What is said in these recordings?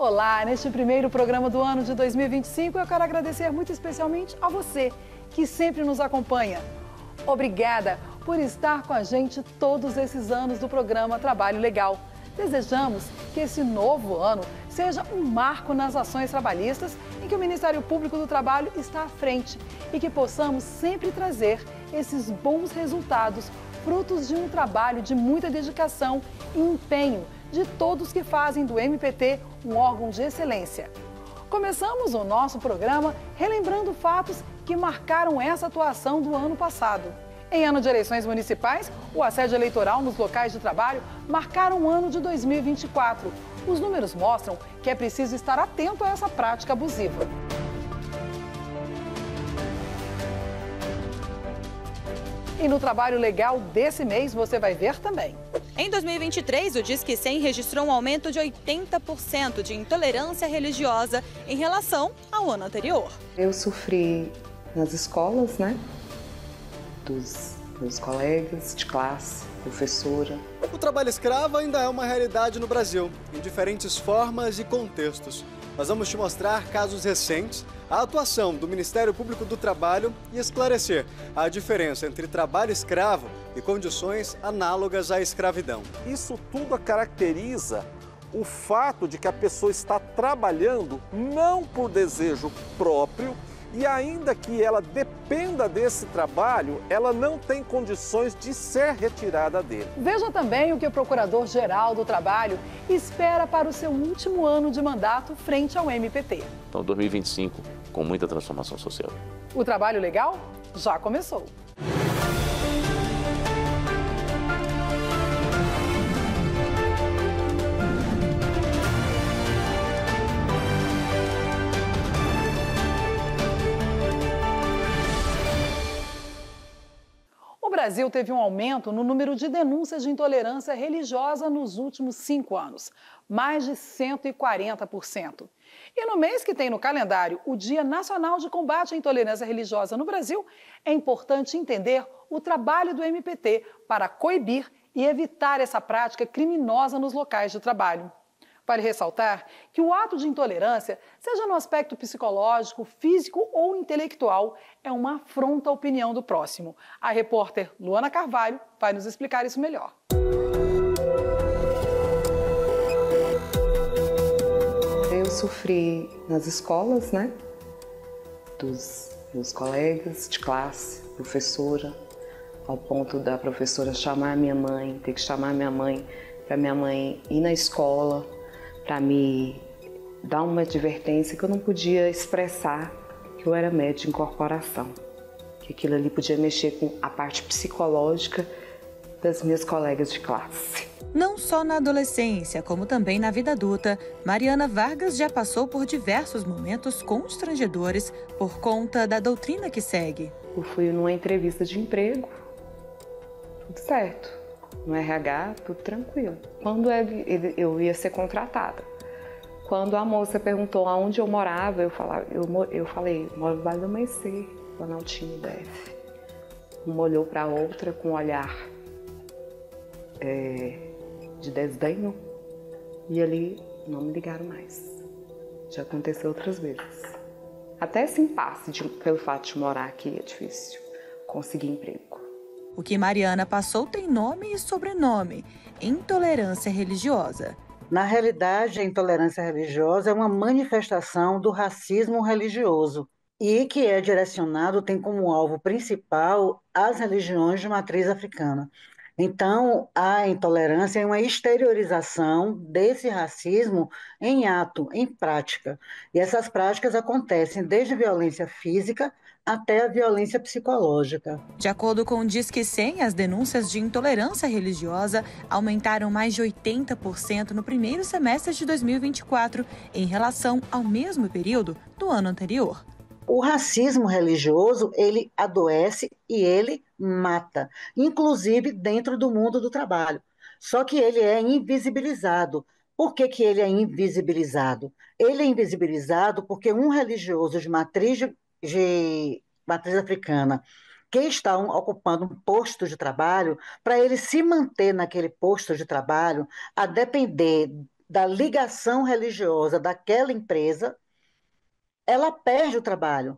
Olá, neste primeiro programa do ano de 2025, eu quero agradecer muito especialmente a você, que sempre nos acompanha. Obrigada por estar com a gente todos esses anos do programa Trabalho Legal. Desejamos que esse novo ano seja um marco nas ações trabalhistas em que o Ministério Público do Trabalho está à frente e que possamos sempre trazer esses bons resultados, frutos de um trabalho de muita dedicação e empenho de todos que fazem do MPT um órgão de excelência. Começamos o nosso programa relembrando fatos que marcaram essa atuação do ano passado. Em ano de eleições municipais, o assédio eleitoral nos locais de trabalho marcaram o ano de 2024. Os números mostram que é preciso estar atento a essa prática abusiva. E no trabalho legal desse mês você vai ver também. Em 2023, o Disque 100 registrou um aumento de 80% de intolerância religiosa em relação ao ano anterior. Eu sofri nas escolas, dos meus colegas de classe, professora. O trabalho escravo ainda é uma realidade no Brasil, em diferentes formas e contextos. Nós vamos te mostrar casos recentes, a atuação do Ministério Público do Trabalho e esclarecer a diferença entre trabalho escravo e condições análogas à escravidão. Isso tudo caracteriza o fato de que a pessoa está trabalhando não por desejo próprio e ainda que ela dependa desse trabalho, ela não tem condições de ser retirada dele. Veja também o que o Procurador-Geral do Trabalho espera para o seu último ano de mandato frente ao MPT. Então, 2025, com muita transformação social. O trabalho legal já começou. O Brasil teve um aumento no número de denúncias de intolerância religiosa nos últimos 5 anos, mais de 140%. E no mês que tem no calendário o Dia Nacional de Combate à Intolerância Religiosa no Brasil, é importante entender o trabalho do MPT para coibir e evitar essa prática criminosa nos locais de trabalho. Vale ressaltar que o ato de intolerância, seja no aspecto psicológico, físico ou intelectual, é uma afronta à opinião do próximo. A repórter Luana Carvalho vai nos explicar isso melhor. Eu sofri nas escolas, dos meus colegas de classe, professora, ao ponto da professora chamar a minha mãe, ter que chamar a minha mãe, para minha mãe ir na escola, para me dar uma advertência que eu não podia expressar que eu era médica de incorporação, que aquilo ali podia mexer com a parte psicológica das minhas colegas de classe. Não só na adolescência, como também na vida adulta, Mariana Vargas já passou por diversos momentos constrangedores por conta da doutrina que segue. Eu fui numa entrevista de emprego, tudo certo. No RH, tudo tranquilo. Quando eu ia ser contratada, quando a moça perguntou aonde eu morava, eu falei, moro no Vale do Amanhecer, Planaltino DF. Uma olhou para a outra com um olhar de desdenho e ali não me ligaram mais. Já aconteceu outras vezes. Até esse impasse pelo fato de morar aqui é difícil conseguir emprego. O que Mariana passou tem nome e sobrenome: intolerância religiosa. Na realidade, a intolerância religiosa é uma manifestação do racismo religioso e que é direcionado, tem como alvo principal as religiões de matriz africana. Então, a intolerância é uma exteriorização desse racismo em ato, em prática. E essas práticas acontecem desde violência física até a violência psicológica. De acordo com o Disque 100, as denúncias de intolerância religiosa aumentaram mais de 80% no primeiro semestre de 2024, em relação ao mesmo período do ano anterior. O racismo religioso, ele adoece e ele mata, inclusive dentro do mundo do trabalho. Só que ele é invisibilizado. Por que ele é invisibilizado? Ele é invisibilizado porque um religioso de matriz africana que está ocupando um posto de trabalho, para ele se manter naquele posto de trabalho, a depender da ligação religiosa daquela empresa, ela perde o trabalho.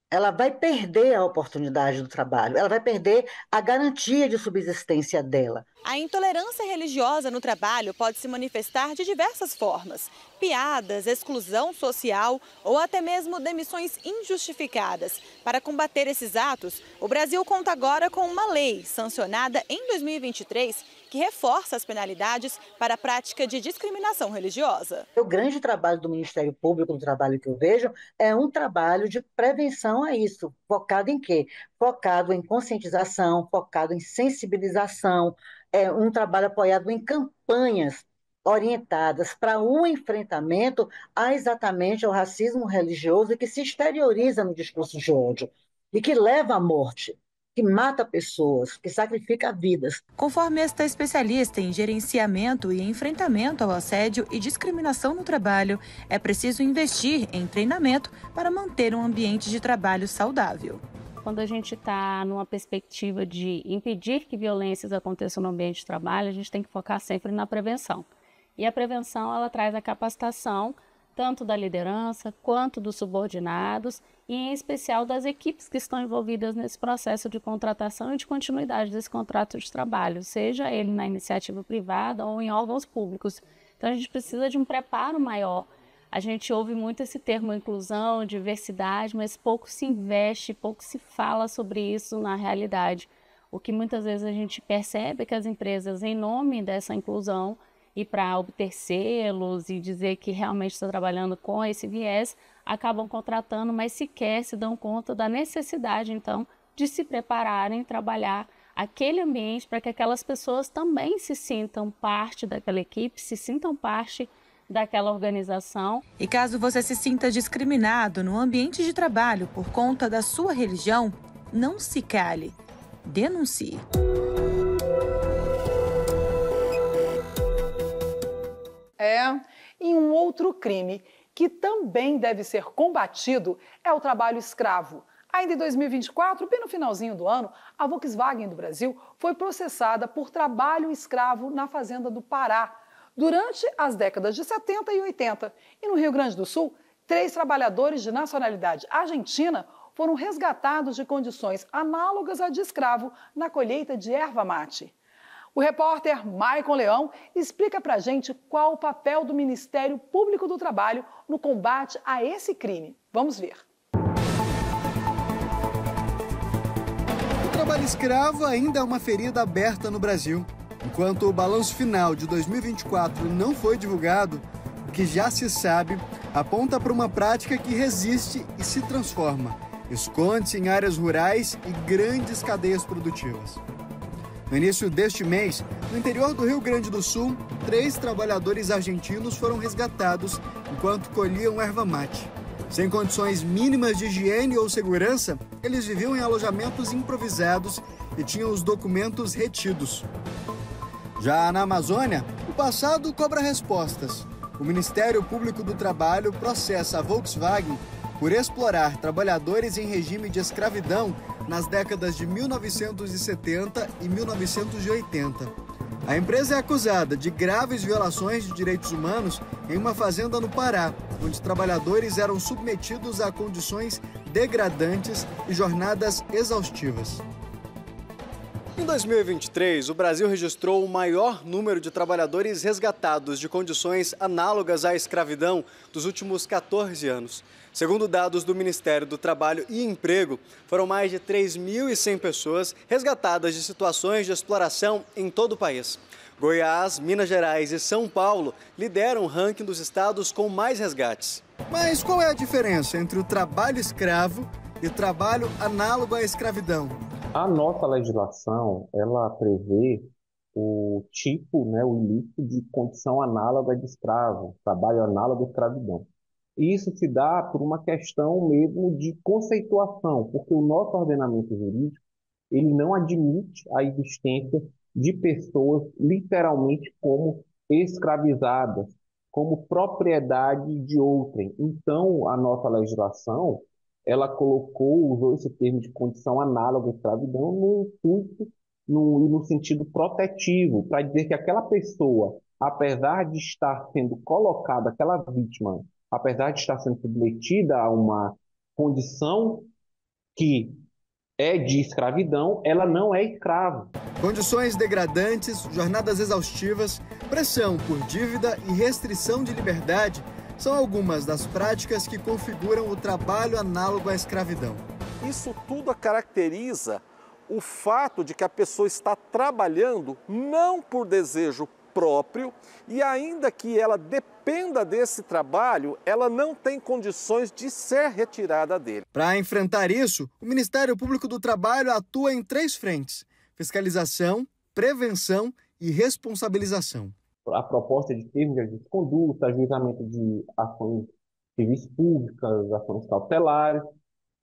Ela vai perder a oportunidade do trabalho, ela vai perder a garantia de subsistência dela. A intolerância religiosa no trabalho pode se manifestar de diversas formas: piadas, exclusão social ou até mesmo demissões injustificadas. Para combater esses atos, o Brasil conta agora com uma lei sancionada em 2023 que reforça as penalidades para a prática de discriminação religiosa. O grande trabalho do Ministério Público, o trabalho que eu vejo, é um trabalho de prevenção a isso. Focado em quê? Focado em conscientização, focado em sensibilização, é um trabalho apoiado em campanhas orientadas para um enfrentamento a exatamente ao racismo religioso que se exterioriza no discurso de ódio e que leva à morte, que mata pessoas, que sacrifica vidas. Conforme esta especialista em gerenciamento e enfrentamento ao assédio e discriminação no trabalho, é preciso investir em treinamento para manter um ambiente de trabalho saudável. Quando a gente está numa perspectiva de impedir que violências aconteçam no ambiente de trabalho, a gente tem que focar sempre na prevenção. E a prevenção, ela traz a capacitação tanto da liderança quanto dos subordinados e, em especial, das equipes que estão envolvidas nesse processo de contratação e de continuidade desse contrato de trabalho, seja ele na iniciativa privada ou em órgãos públicos. Então, a gente precisa de um preparo maior. A gente ouve muito esse termo inclusão, diversidade, mas pouco se investe, pouco se fala sobre isso na realidade. O que muitas vezes a gente percebe é que as empresas, em nome dessa inclusão, e para obter selos e dizer que realmente está trabalhando com esse viés, acabam contratando, mas sequer se dão conta da necessidade, então, de se prepararem, trabalhar aquele ambiente para que aquelas pessoas também se sintam parte daquela equipe, se sintam parte daquela organização. E caso você se sinta discriminado no ambiente de trabalho por conta da sua religião, não se cale, denuncie. E um outro crime que também deve ser combatido é o trabalho escravo. Ainda em 2024, bem no finalzinho do ano, a Volkswagen do Brasil foi processada por trabalho escravo na fazenda do Pará durante as décadas de 70 e 80. E no Rio Grande do Sul, 3 trabalhadores de nacionalidade argentina foram resgatados de condições análogas à de escravo na colheita de erva mate. O repórter Maicon Leão explica pra gente qual o papel do Ministério Público do Trabalho no combate a esse crime. Vamos ver. O trabalho escravo ainda é uma ferida aberta no Brasil. Enquanto o balanço final de 2024 não foi divulgado, o que já se sabe aponta para uma prática que resiste e se transforma. Esconde-se em áreas rurais e grandes cadeias produtivas. No início deste mês, no interior do Rio Grande do Sul, 3 trabalhadores argentinos foram resgatados enquanto colhiam erva mate. Sem condições mínimas de higiene ou segurança, eles viviam em alojamentos improvisados e tinham os documentos retidos. Já na Amazônia, o passado cobra respostas. O Ministério Público do Trabalho processa a Volkswagen por explorar trabalhadores em regime de escravidão nas décadas de 1970 e 1980. A empresa é acusada de graves violações de direitos humanos em uma fazenda no Pará, onde trabalhadores eram submetidos a condições degradantes e jornadas exaustivas. Em 2023, o Brasil registrou o maior número de trabalhadores resgatados de condições análogas à escravidão dos últimos 14 anos. Segundo dados do Ministério do Trabalho e Emprego, foram mais de 3.100 pessoas resgatadas de situações de exploração em todo o país. Goiás, Minas Gerais e São Paulo lideram o ranking dos estados com mais resgates. Mas qual é a diferença entre o trabalho escravo e o trabalho análogo à escravidão? A nossa legislação, ela prevê o tipo, o ilícito de condição análoga de escravo, trabalho análogo à escravidão. E isso se dá por uma questão mesmo de conceituação, porque o nosso ordenamento jurídico, ele não admite a existência de pessoas literalmente como escravizadas, como propriedade de outrem. Então, a nossa legislação, ela usou esse termo de condição análoga à escravidão no sentido protetivo, para dizer que aquela pessoa, apesar de estar sendo colocada, aquela vítima, apesar de estar sendo submetida a uma condição que é de escravidão, ela não é escrava. Condições degradantes, jornadas exaustivas, pressão por dívida e restrição de liberdade são algumas das práticas que configuram o trabalho análogo à escravidão. Isso tudo caracteriza o fato de que a pessoa está trabalhando não por desejo próprio e ainda que ela dependa desse trabalho, ela não tem condições de ser retirada dele. Para enfrentar isso, o Ministério Público do Trabalho atua em 3 frentes: fiscalização, prevenção e responsabilização. A proposta de termos de ajuste de conduta, ajuizamento de ações civis públicas, ações cautelares,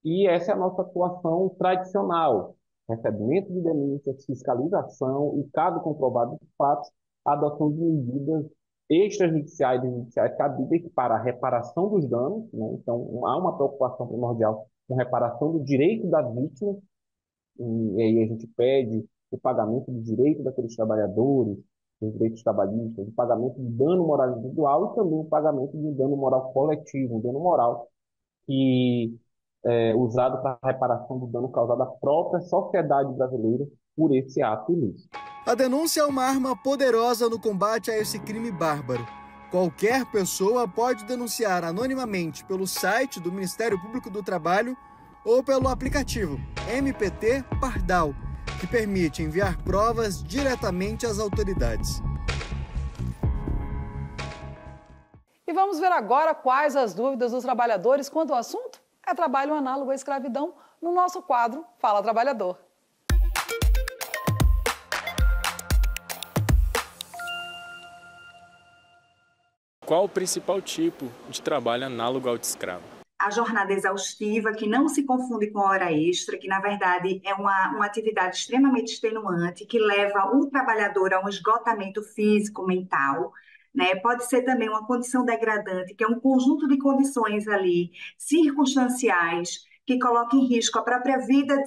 e essa é a nossa atuação tradicional: recebimento de denúncias, fiscalização e, caso comprovado os fatos, a adoção de medidas extrajudiciais e judiciais cabíveis para a reparação dos danos, né? Então, há uma preocupação primordial com reparação do direito da vítima, e aí a gente pede o pagamento do direito daqueles trabalhadores, dos direitos trabalhistas, o pagamento do dano moral individual e também o pagamento de um dano moral coletivo, um dano moral que usado para a reparação do dano causado à própria sociedade brasileira por esse ato ilícito. A denúncia é uma arma poderosa no combate a esse crime bárbaro. Qualquer pessoa pode denunciar anonimamente pelo site do Ministério Público do Trabalho ou pelo aplicativo MPT Pardal, que permite enviar provas diretamente às autoridades. E vamos ver agora quais as dúvidas dos trabalhadores quanto ao assunto é trabalho análogo à escravidão no nosso quadro Fala Trabalhador. Qual o principal tipo de trabalho análogo ao de escravo? A jornada exaustiva, que não se confunde com a hora extra, que na verdade é uma atividade extremamente extenuante, que leva o trabalhador a um esgotamento físico, mental, né? Pode ser também uma condição degradante, que é um conjunto de condições ali, circunstanciais, que coloca em risco a própria vida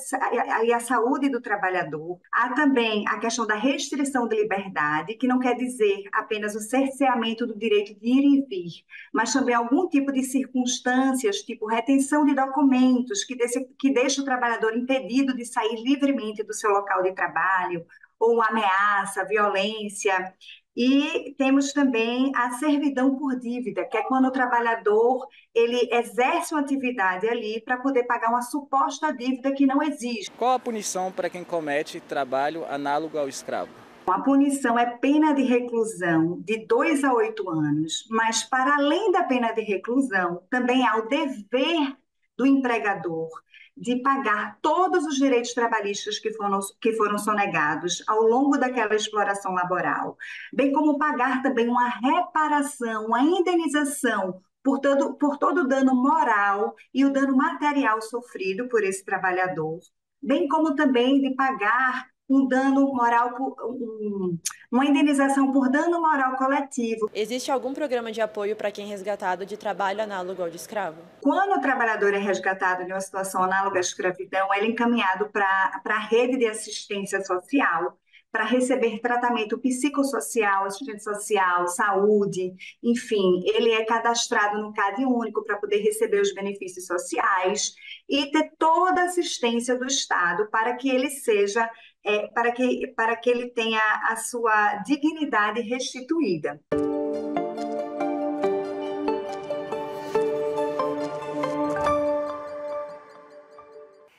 e a saúde do trabalhador. Há também a questão da restrição de liberdade, que não quer dizer apenas o cerceamento do direito de ir e vir, mas também algum tipo de circunstâncias, tipo retenção de documentos, que deixa o trabalhador impedido de sair livremente do seu local de trabalho, ou ameaça, violência. E temos também a servidão por dívida, que é quando o trabalhador ele exerce uma atividade ali para poder pagar uma suposta dívida que não existe. Qual a punição para quem comete trabalho análogo ao escravo? A punição é pena de reclusão de 2 a 8 anos, mas para além da pena de reclusão, também há o dever do empregador de pagar todos os direitos trabalhistas que foram sonegados ao longo daquela exploração laboral, bem como pagar também uma reparação, uma indenização por todo o dano moral e o dano material sofrido por esse trabalhador, bem como também de pagar um dano moral, uma indenização por dano moral coletivo. Existe algum programa de apoio para quem é resgatado de trabalho análogo ao de escravo? Quando o trabalhador é resgatado de uma situação análoga à escravidão, ele é encaminhado para a rede de assistência social, para receber tratamento psicossocial, assistente social, saúde, enfim, ele é cadastrado no CAD único para poder receber os benefícios sociais e ter toda a assistência do Estado para que ele seja, para que ele tenha a sua dignidade restituída.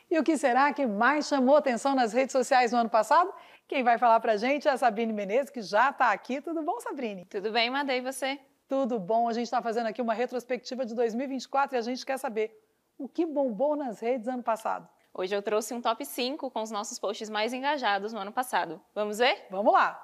E o que será que mais chamou atenção nas redes sociais no ano passado? Quem vai falar pra gente é a Sabrine Menezes, que já está aqui. Tudo bom, Sabrine? Tudo bem, Madei, e você? Tudo bom. A gente está fazendo aqui uma retrospectiva de 2024 e a gente quer saber o que bombou nas redes ano passado. Hoje eu trouxe um top 5 com os nossos posts mais engajados no ano passado. Vamos ver? Vamos lá!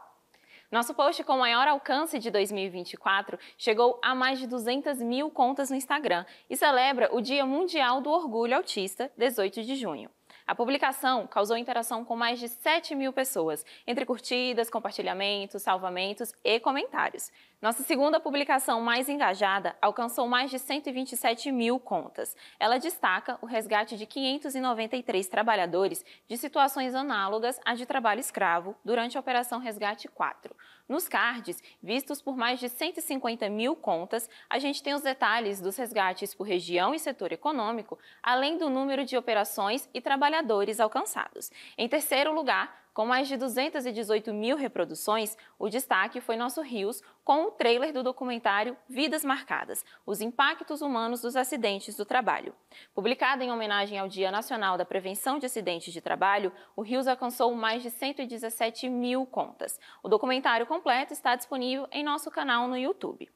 Nosso post com maior alcance de 2024 chegou a mais de 200 mil contas no Instagram e celebra o Dia Mundial do Orgulho Autista, 18 de junho. A publicação causou interação com mais de 7.000 pessoas, entre curtidas, compartilhamentos, salvamentos e comentários. Nossa segunda publicação mais engajada alcançou mais de 127.000 contas. Ela destaca o resgate de 593 trabalhadores de situações análogas à de trabalho escravo durante a Operação Resgate 4. Nos cards, vistos por mais de 150.000 contas, a gente tem os detalhes dos resgates por região e setor econômico, além do número de operações e trabalhadores alcançados. Em terceiro lugar, com mais de 218.000 reproduções, o destaque foi nosso Rios com o trailer do documentário Vidas Marcadas, os impactos humanos dos acidentes do trabalho. Publicado em homenagem ao Dia Nacional da Prevenção de Acidentes de Trabalho, o Rios alcançou mais de 117.000 contas. O documentário completo está disponível em nosso canal no YouTube.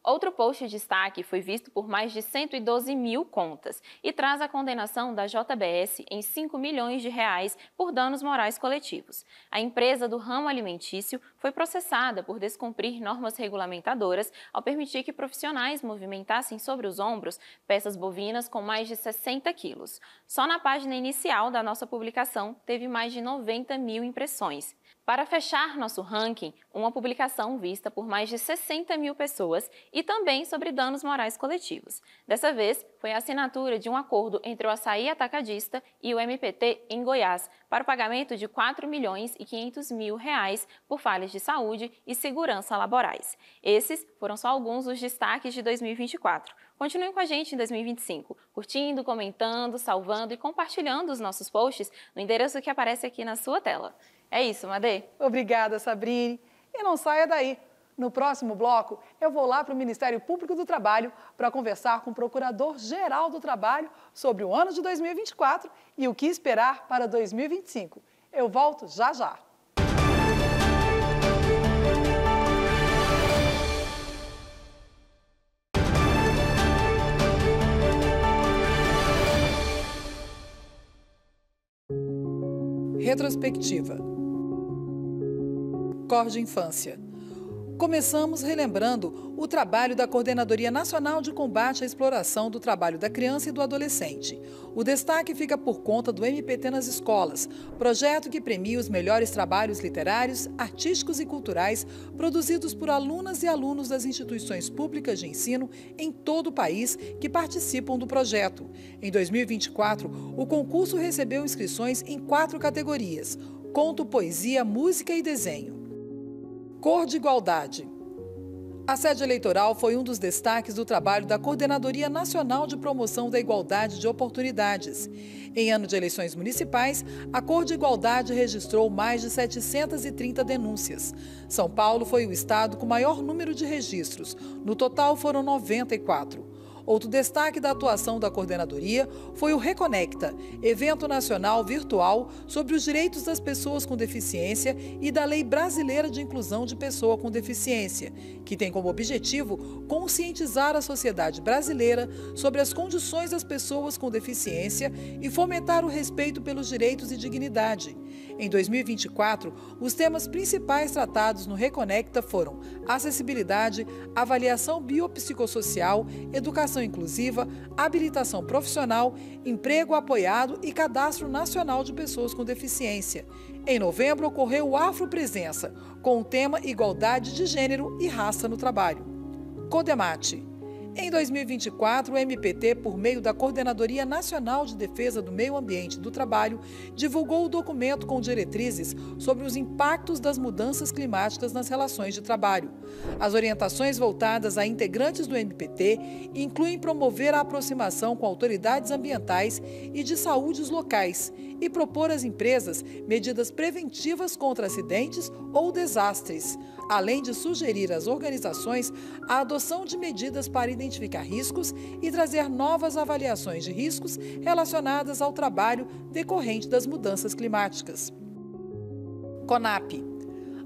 Outro post de destaque foi visto por mais de 112.000 contas e traz a condenação da JBS em 5 milhões de reais por danos morais coletivos. A empresa do ramo alimentício foi processada por descumprir normas regulamentadoras ao permitir que profissionais movimentassem sobre os ombros peças bovinas com mais de 60 quilos. Só na página inicial da nossa publicação teve mais de 90.000 impressões. Para fechar nosso ranking, uma publicação vista por mais de 60.000 pessoas e também sobre danos morais coletivos. Dessa vez, foi a assinatura de um acordo entre o Açaí Atacadista e o MPT em Goiás para o pagamento de R$ 4.500.000 por falhas de saúde e segurança laborais. Esses foram só alguns dos destaques de 2024. Continuem com a gente em 2025, curtindo, comentando, salvando e compartilhando os nossos posts no endereço que aparece aqui na sua tela. É isso, Madê. Obrigada, Sabrine. E não saia daí. No próximo bloco, eu vou lá para o Ministério Público do Trabalho para conversar com o Procurador-Geral do Trabalho sobre o ano de 2024 e o que esperar para 2025. Eu volto já já. Retrospectiva. Cor de Infância. Começamos relembrando o trabalho da Coordenadoria Nacional de Combate à Exploração do Trabalho da Criança e do Adolescente. O destaque fica por conta do MPT nas escolas, projeto que premia os melhores trabalhos literários, artísticos e culturais produzidos por alunas e alunos das instituições públicas de ensino em todo o país que participam do projeto. Em 2024, o concurso recebeu inscrições em 4 categorias: conto, poesia, música e desenho. Cor de Igualdade. A sede eleitoral foi um dos destaques do trabalho da Coordenadoria Nacional de Promoção da Igualdade de Oportunidades. Em ano de eleições municipais, a Cor de Igualdade registrou mais de 730 denúncias. São Paulo foi o estado com maior número de registros. No total, foram 94. Outro destaque da atuação da coordenadoria foi o Reconecta, evento nacional virtual sobre os direitos das pessoas com deficiência e da Lei Brasileira de Inclusão de Pessoa com Deficiência, que tem como objetivo conscientizar a sociedade brasileira sobre as condições das pessoas com deficiência e fomentar o respeito pelos direitos e dignidade. Em 2024, os temas principais tratados no Reconecta foram acessibilidade, avaliação biopsicossocial, educação inclusiva, habilitação profissional, emprego apoiado e cadastro nacional de pessoas com deficiência. Em novembro, ocorreu o Afropresença, com o tema Igualdade de Gênero e Raça no Trabalho. Codemate. Em 2024, o MPT, por meio da Coordenadoria Nacional de Defesa do Meio Ambiente e do Trabalho, divulgou o documento com diretrizes sobre os impactos das mudanças climáticas nas relações de trabalho. As orientações voltadas a integrantes do MPT incluem promover a aproximação com autoridades ambientais e de saúde locais e propor às empresas medidas preventivas contra acidentes ou desastres, além de sugerir às organizações a adoção de medidas para identificar riscos e trazer novas avaliações de riscos relacionadas ao trabalho decorrente das mudanças climáticas. CONAP.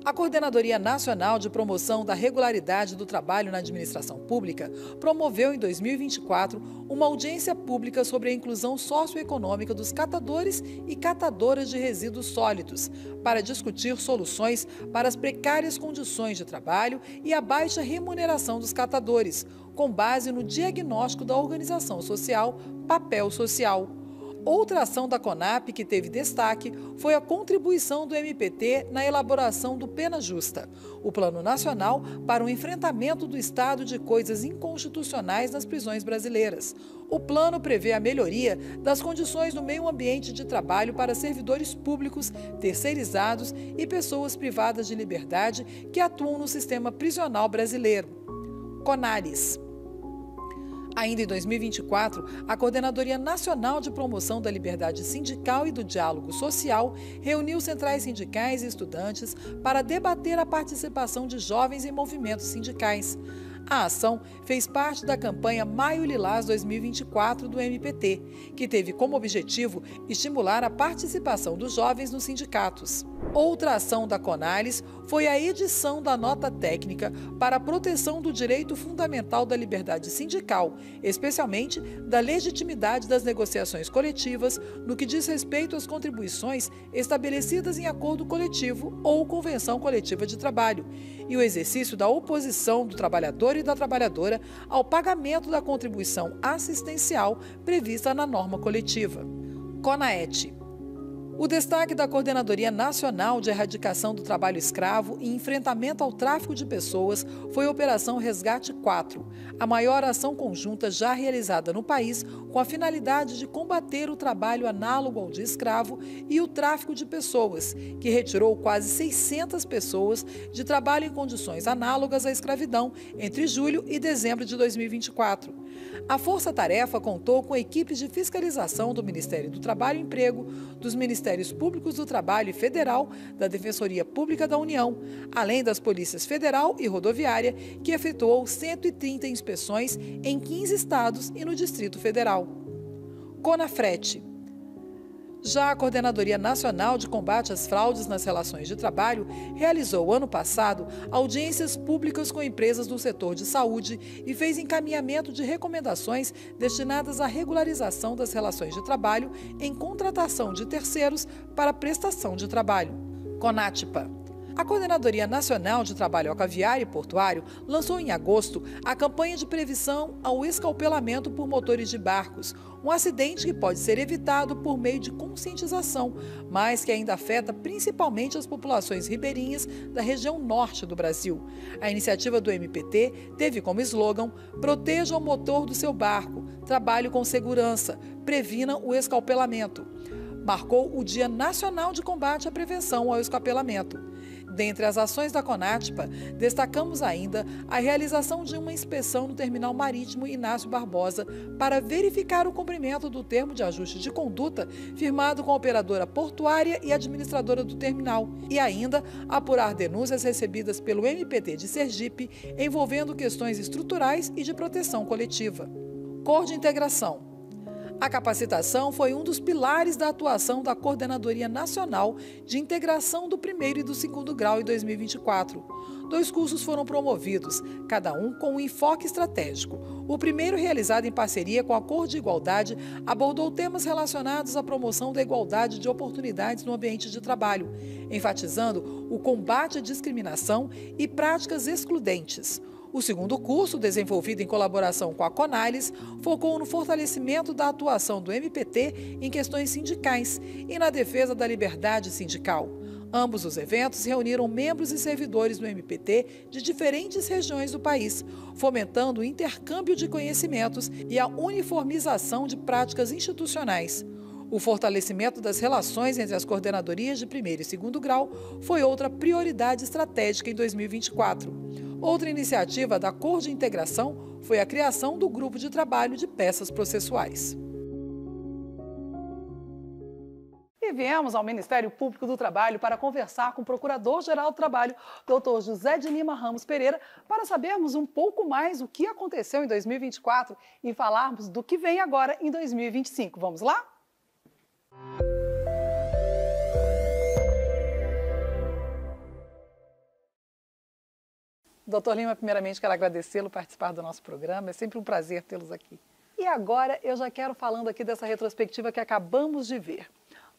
A Coordenadoria Nacional de Promoção da Regularidade do Trabalho na Administração Pública promoveu em 2024 uma audiência pública sobre a inclusão socioeconômica dos catadores e catadoras de resíduos sólidos, para discutir soluções para as precárias condições de trabalho e a baixa remuneração dos catadores, com base no diagnóstico da organização social Papel Social. Outra ação da CONAP que teve destaque foi a contribuição do MPT na elaboração do Pena Justa, o Plano Nacional para o Enfrentamento do Estado de Coisas Inconstitucionais nas prisões brasileiras. O plano prevê a melhoria das condições do meio ambiente de trabalho para servidores públicos, terceirizados e pessoas privadas de liberdade que atuam no sistema prisional brasileiro. CONARES. Ainda em 2024, a Coordenadoria Nacional de Promoção da Liberdade Sindical e do Diálogo Social reuniu centrais sindicais e estudantes para debater a participação de jovens em movimentos sindicais. A ação fez parte da campanha Maio Lilás 2024 do MPT, que teve como objetivo estimular a participação dos jovens nos sindicatos. Outra ação da CONARES foi a edição da nota técnica para a proteção do direito fundamental da liberdade sindical, especialmente da legitimidade das negociações coletivas no que diz respeito às contribuições estabelecidas em acordo coletivo ou convenção coletiva de trabalho, e o exercício da oposição do trabalhador e da trabalhadora ao pagamento da contribuição assistencial prevista na norma coletiva. CONAET. O destaque da Coordenadoria Nacional de Erradicação do Trabalho Escravo e Enfrentamento ao Tráfico de Pessoas foi a Operação Resgate 4, a maior ação conjunta já realizada no país com a finalidade de combater o trabalho análogo ao de escravo e o tráfico de pessoas, que retirou quase 600 pessoas de trabalho em condições análogas à escravidão entre julho e dezembro de 2024. A Força-Tarefa contou com equipes de fiscalização do Ministério do Trabalho e Emprego, dos Ministérios Públicos do Trabalho e Federal, da Defensoria Pública da União, além das Polícias Federal e Rodoviária, que efetuou 130 inspeções em 15 estados e no Distrito Federal. CONAFRET. Já a Coordenadoria Nacional de Combate às Fraudes nas Relações de Trabalho realizou, ano passado, audiências públicas com empresas do setor de saúde e fez encaminhamento de recomendações destinadas à regularização das relações de trabalho em contratação de terceiros para prestação de trabalho. CONATPA. A Coordenadoria Nacional de Trabalho Aquaviário e Portuário lançou em agosto a campanha de prevenção ao escalpelamento por motores de barcos, um acidente que pode ser evitado por meio de conscientização, mas que ainda afeta principalmente as populações ribeirinhas da região norte do Brasil. A iniciativa do MPT teve como slogan: proteja o motor do seu barco, trabalhe com segurança, previna o escalpelamento. Marcou o Dia Nacional de Combate à Prevenção ao Escapelamento. Dentre as ações da CONATPA, destacamos ainda a realização de uma inspeção no terminal marítimo Inácio Barbosa para verificar o cumprimento do termo de ajuste de conduta firmado com a operadora portuária e administradora do terminal, e ainda apurar denúncias recebidas pelo MPT de Sergipe envolvendo questões estruturais e de proteção coletiva. Cor de integração. A capacitação foi um dos pilares da atuação da Coordenadoria Nacional de Integração do Primeiro e do Segundo Grau em 2024. 2 cursos foram promovidos, cada um com um enfoque estratégico. O primeiro, realizado em parceria com a Cor de Igualdade, abordou temas relacionados à promoção da igualdade de oportunidades no ambiente de trabalho, enfatizando o combate à discriminação e práticas excludentes. O segundo curso, desenvolvido em colaboração com a CONARES, focou no fortalecimento da atuação do MPT em questões sindicais e na defesa da liberdade sindical. Ambos os eventos reuniram membros e servidores do MPT de diferentes regiões do país, fomentando o intercâmbio de conhecimentos e a uniformização de práticas institucionais. O fortalecimento das relações entre as coordenadorias de primeiro e segundo grau foi outra prioridade estratégica em 2024. Outra iniciativa da Cor de Integração foi a criação do Grupo de Trabalho de Peças Processuais. E viemos ao Ministério Público do Trabalho para conversar com o Procurador-Geral do Trabalho, Dr. José de Lima Ramos Pereira, para sabermos um pouco mais o que aconteceu em 2024 e falarmos do que vem agora em 2025. Vamos lá? Doutor Lima, primeiramente quero agradecê-lo por participar do nosso programa, é sempre um prazer tê-los aqui. E agora eu já quero falando aqui dessa retrospectiva que acabamos de ver.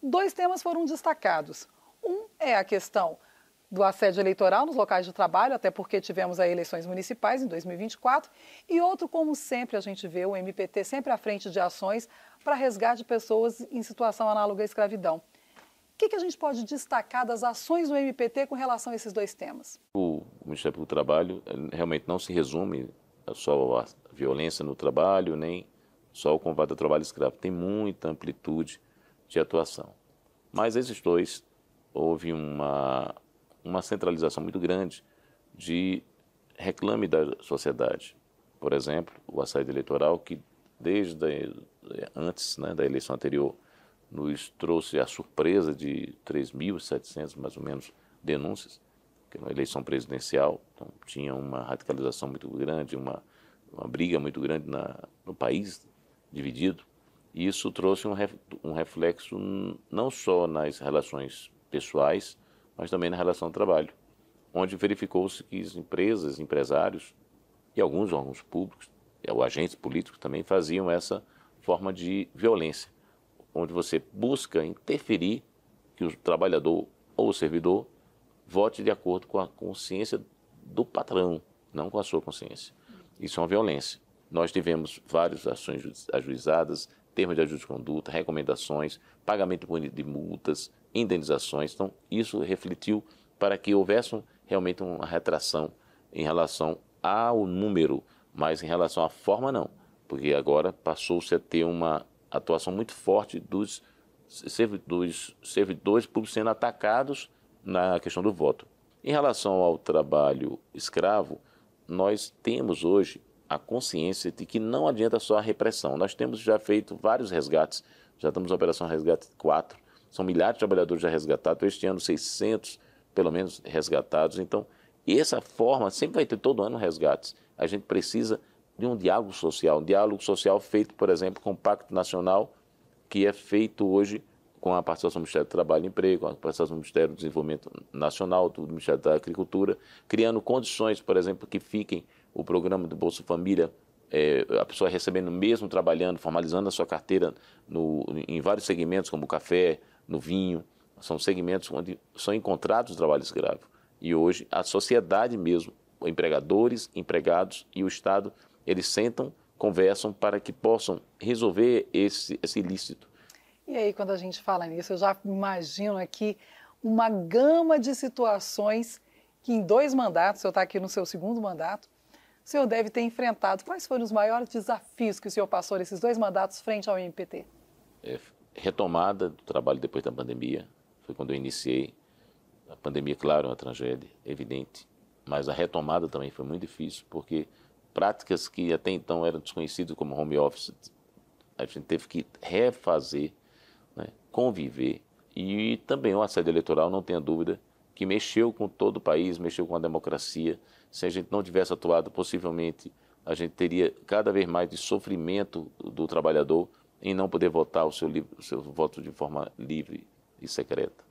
2 temas foram destacados. Um é a questão do assédio eleitoral nos locais de trabalho, até porque tivemos aí eleições municipais em 2024, e outro, como sempre a gente vê, o MPT sempre à frente de ações para resgate de pessoas em situação análoga à escravidão. O que a gente pode destacar das ações do MPT com relação a esses dois temas? O Ministério Público do Trabalho realmente não se resume só à violência no trabalho, nem só ao combate ao trabalho escravo. Tem muita amplitude de atuação. Mas esses dois, houve uma centralização muito grande de reclame da sociedade. Por exemplo, o assédio eleitoral, que desde antes, né, da eleição anterior, nos trouxe a surpresa de 3.700, mais ou menos, denúncias, que é uma eleição presidencial, então tinha uma radicalização muito grande, uma briga muito grande no país dividido, e isso trouxe um reflexo não só nas relações pessoais, mas também na relação ao trabalho, onde verificou-se que as empresas, empresários e alguns órgãos públicos, ou agentes políticos também faziam essa forma de violência, onde você busca interferir que o trabalhador ou o servidor vote de acordo com a consciência do patrão, não com a sua consciência. Isso é uma violência. Nós tivemos várias ações ajuizadas, termos de ajuste de conduta, recomendações, pagamento de multas, indenizações. Então, isso refletiu para que houvesse realmente uma retração em relação ao número, mas em relação à forma não, porque agora passou-se a ter uma atuação muito forte dos servidores públicos sendo atacados na questão do voto. Em relação ao trabalho escravo, nós temos hoje a consciência de que não adianta só a repressão. Nós temos já feito vários resgates, já estamos na Operação Resgate 4, são milhares de trabalhadores já resgatados, este ano 600 pelo menos resgatados. Então, essa forma, sempre vai ter todo ano resgates. A gente precisa de um diálogo social feito, por exemplo, com o Pacto Nacional, que é feito hoje com a participação do Ministério do Trabalho e Emprego, com a participação do Ministério do Desenvolvimento Nacional, do Ministério da Agricultura, criando condições, por exemplo, que fiquem o programa do Bolsa Família, a pessoa recebendo mesmo trabalhando, formalizando a sua carteira em vários segmentos, como o café, no vinho. São segmentos onde são encontrados o trabalho escravo. E hoje a sociedade mesmo, empregadores, empregados e o Estado, eles sentam, conversam para que possam resolver esse ilícito. E aí, quando a gente fala nisso, eu já imagino aqui uma gama de situações que em 2 mandatos, o senhor está aqui no seu 2º mandato, o senhor deve ter enfrentado. Quais foram os maiores desafios que o senhor passou nesses 2 mandatos frente ao MPT? Retomada do trabalho depois da pandemia, foi quando eu iniciei. A pandemia, claro, é uma tragédia, evidente, mas a retomada também foi muito difícil, porque práticas que até então eram desconhecidas como home office, a gente teve que refazer, né, conviver. E também o assédio eleitoral, não tenha dúvida, que mexeu com todo o país, mexeu com a democracia. Se a gente não tivesse atuado, possivelmente a gente teria cada vez mais de sofrimento do trabalhador em não poder votar o seu voto de forma livre e secreta.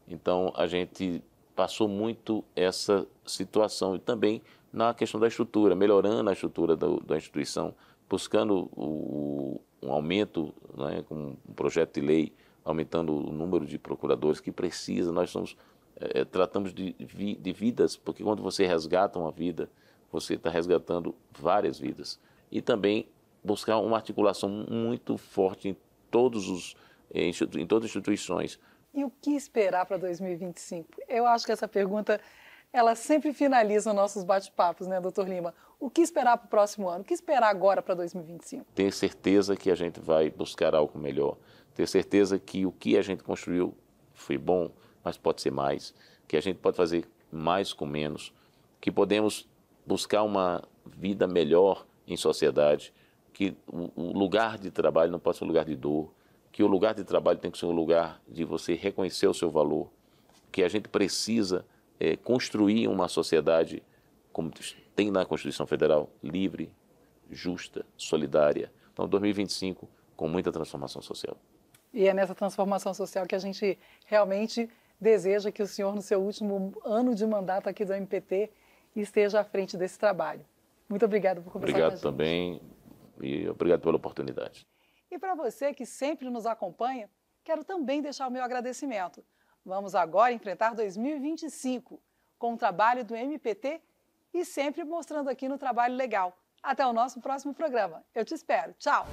Então, a gente passou muito essa situação e também na questão da estrutura, melhorando a estrutura da instituição, buscando um aumento, né, com um projeto de lei, aumentando o número de procuradores que precisa. Nós tratamos de vidas, porque quando você resgata uma vida, você está resgatando várias vidas. E também buscar uma articulação muito forte em todas as instituições. E o que esperar para 2025? Eu acho que essa pergunta, ela sempre finaliza nossos bate-papos, né, doutor Lima? O que esperar para o próximo ano? O que esperar agora para 2025? Ter certeza que a gente vai buscar algo melhor. Ter certeza que o que a gente construiu foi bom, mas pode ser mais. Que a gente pode fazer mais com menos. Que podemos buscar uma vida melhor em sociedade. Que o lugar de trabalho não pode ser um lugar de dor. Que o lugar de trabalho tem que ser um lugar de você reconhecer o seu valor, que a gente precisa construir uma sociedade, como tem na Constituição Federal, livre, justa, solidária. Então, 2025, com muita transformação social. E é nessa transformação social que a gente realmente deseja que o senhor, no seu último ano de mandato aqui do MPT, esteja à frente desse trabalho. Muito obrigada por conversar com a gente. Obrigado também e obrigado pela oportunidade. E para você que sempre nos acompanha, quero também deixar o meu agradecimento. Vamos agora enfrentar 2025. com o trabalho do MPT e sempre mostrando aqui no Trabalho Legal. Até o nosso próximo programa. Eu te espero. Tchau!